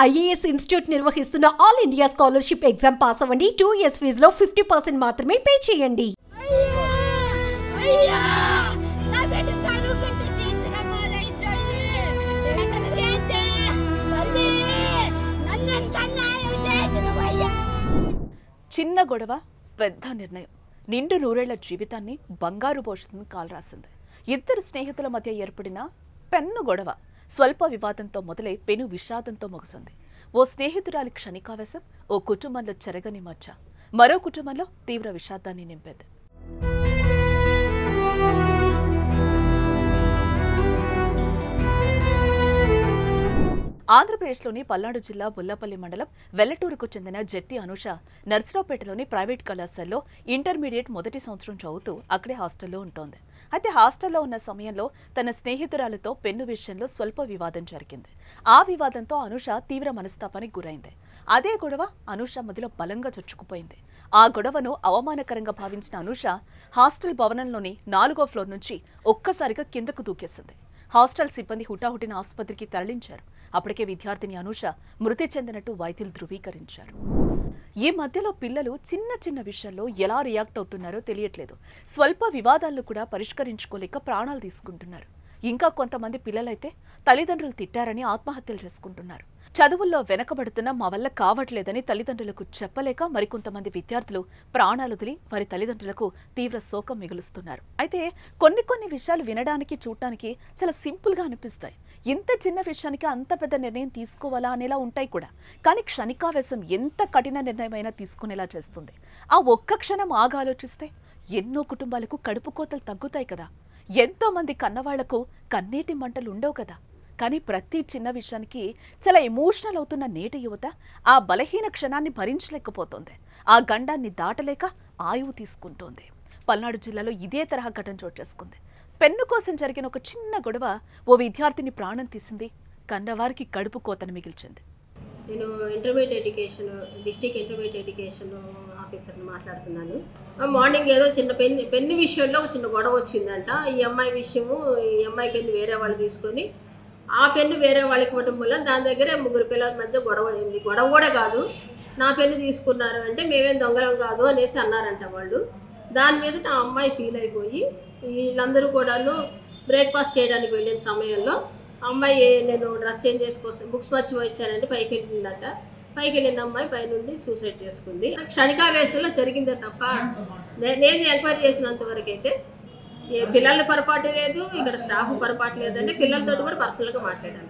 IAS institute నిర్వహిస్తున్న all India scholarship exam pass అవ్వండి. 2 years ఫీజులో 50% మాత్రమే పే చేయండి. చిన్న గొడవ పెద్ద నిర్ణయం నిండు నూరేళ్ల జీవితాన్ని బంగారు భవిష్యత్తును కాలరాసింది. ఇద్దరు స్నేహితుల మధ్య ఏర్పడిన పెన్ను గొడవ స్వల్ప వివాదంతో మొదలై పెను విషాదంతో ముగిసింది. ఓ స్నేహితురాలి క్షణికావేశం ఓ కుటుంబంలో చెరగని మచ్చ మరో కుటుంబంలో తీవ్ర విషాదాన్ని నింపేది. ఆంధ్రప్రదేశ్లోని పల్నాడు జిల్లా బుల్లపల్లి మండలం వెల్లటూరుకు చెందిన జెట్టి అనూష నర్సరావుపేటలోని ప్రైవేట్ కళాశాలలో ఇంటర్మీడియట్ మొదటి సంవత్సరం చదువుతూ అక్కడే హాస్టల్లో ఉంటోంది. అయితే హాస్టల్లో ఉన్న సమయంలో తన స్నేహితురాలతో పెన్ను విషయంలో స్వల్ప వివాదం జరిగింది. ఆ వివాదంతో అనూష తీవ్ర మనస్తాపానికి గురైంది. అదే గొడవ అనూష మధ్యలో బలంగా చొచ్చుకుపోయింది. ఆ గొడవను అవమానకరంగా భావించిన అనూష హాస్టల్ భవనంలోని 4వ ఫ్లోర్ నుంచి ఒక్కసారిగా కిందకు దూకేసింది. హాస్టల్ సిబ్బంది హుటాహుటిన ఆసుపత్రికి తరలించారు. అప్పటికే విద్యార్థిని అనూష మృతి చెందినట్టు వైద్యులు ధృవీకరించారు. ఈ మధ్యలో పిల్లలు చిన్న చిన్న విషయాల్లో ఎలా రియాక్ట్ అవుతున్నారో తెలియట్లేదు. స్వల్ప వివాదాలను కూడా పరిష్కరించుకోలేక ప్రాణాలు తీసుకుంటున్నారు. ఇంకా కొంతమంది పిల్లలైతే తల్లిదండ్రులు తిట్టారని ఆత్మహత్యలు చేసుకుంటున్నారు. చదువుల్లో వెనకబడుతున్న మా వల్ల కావట్లేదని తల్లిదండ్రులకు చెప్పలేక మరికొంతమంది విద్యార్థులు ప్రాణాలు వదిలి వారి తల్లిదండ్రులకు తీవ్ర శోకం మిగులుస్తున్నారు. అయితే కొన్ని విషయాలు వినడానికి చూడటానికి చాలా సింపుల్గా అనిపిస్తాయి. ఇంత చిన్న విషయానికి అంత పెద్ద నిర్ణయం తీసుకోవాలా అనేలా ఉంటాయి కూడా. కానీ క్షణికావేశం ఎంత కఠిన నిర్ణయమైనా తీసుకునేలా చేస్తుంది. ఆ ఒక్క క్షణం ఆగా ఆలోచిస్తే ఎన్నో కుటుంబాలకు కడుపు కోతలు తగ్గుతాయి కదా. ఎంతో మంది కన్నవాళ్లకు కన్నీటి మంటలు ఉండవు కదా. కానీ ప్రతి చిన్న విషయానికి చాలా ఎమోషనల్ అవుతున్న నేటి యువత ఆ బలహీన క్షణాన్ని భరించలేకపోతోంది. ఆ గండాన్ని దాటలేక ఆయువు తీసుకుంటోంది. పల్నాడు జిల్లాలో ఇదే తరహా ఘటన చోటు చేసుకుంది. పెన్ను కోసం జరిగిన ఒక చిన్న గొడవ ఓ విద్యార్థిని ప్రాణం తీసింది. కన్నవారికి కడుపు కోతను మిగిల్చింది. నేను intermediate education district intermediate education ఆఫీసర్ని మాట్లాడుతున్నాను. మార్నింగ్ ఏదో చిన్న పెన్ను విషయంలో ఒక చిన్న గొడవ వచ్చిందంట. ఈ అమ్మాయి విషయము ఈ అమ్మాయి పెన్ను వేరే వాళ్ళు తీసుకొని ఆ పెన్ను వేరే వాళ్ళకి ఇవ్వడం వల్ల దాని దగ్గరే ముగ్గురు పిల్లల మధ్య గొడవ అయింది. గొడవ కూడా కాదు, నా పెన్ను తీసుకున్నారు అంటే మేమేం దొంగలం కాదు అనేసి అన్నారంట వాళ్ళు. దాని మీద నా అమ్మాయి ఫీల్ అయిపోయి వీళ్ళందరూ కూడాను బ్రేక్ఫాస్ట్ చేయడానికి వెళ్ళిన సమయంలో అమ్మాయి నేను డ్రెస్ చేంజ్ చేసుకోసం బుక్స్ మర్చి వచ్చానంటే పైకి వెళ్ళిందట. పైకి వెళ్ళిన అమ్మాయి పైనుండి సూసైడ్ చేసుకుంది. క్షణికావేశంలో జరిగిందే తప్ప నేను ఎంక్వైరీ చేసినంత వరకు అయితే పిల్లల పొరపాటు లేదు, ఇక్కడ స్టాఫ్ పొరపాటు లేదంటే పిల్లలతో కూడా పర్సనల్గా మాట్లాడాను.